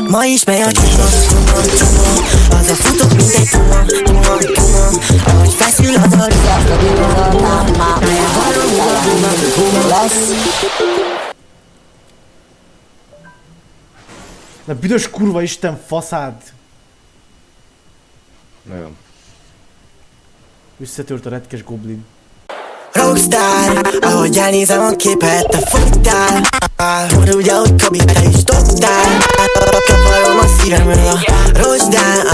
Ma is megy a csuma, az a futok, mint egy puma. Ahogy feszül a dal, Na büdös kurva isten faszád! Nagyon. Összetört a retkes goblin. Rockstar, ahogy elnézem a képet, te fogtál. Úgy, ahogy Kabi, te is dobtál. Kavarom a szívemről a rozsdán.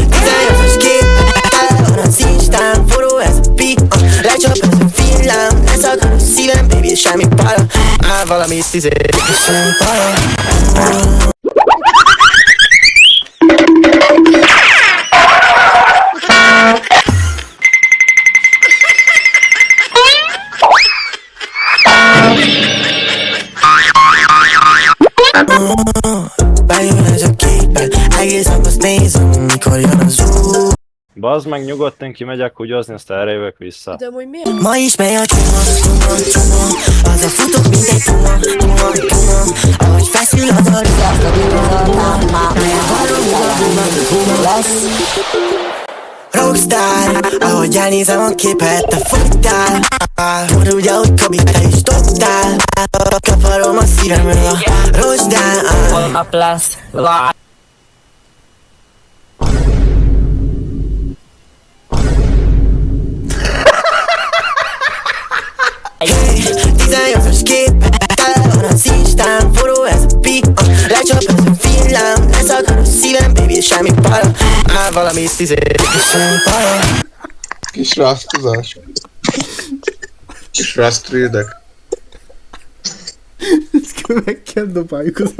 Tizennyolcas képet, van az Instán. Forró ez a pi, lecsap ez a villám. Leszakad a szívem, baby, semmi para. Valami semmi para. Bejön ez a képet, egész nap azt nézem, mikor jön az ú. Bazd meg, nyugodtan kimegyek húgyozni, azt erre jövök vissza. De amúgy miért? Ma is megy a csuma, az a futok, mint egy puma. Ahogy feszül a dal, Rockstar, ahogy elnézem a képet, te fogtál. Úgy, ahogy Kabi, te is dobtál. Kavarom a szívemről a rozsdán. Tizennyolcas képet, van az Instán. Forró ez a pi, lecsap ez a villám. Leszakad a szívem, baby, semmi para. Valami semmi para. Kis rasztozás. Kis rasztrédek. Ezt meg kell dobáljuk az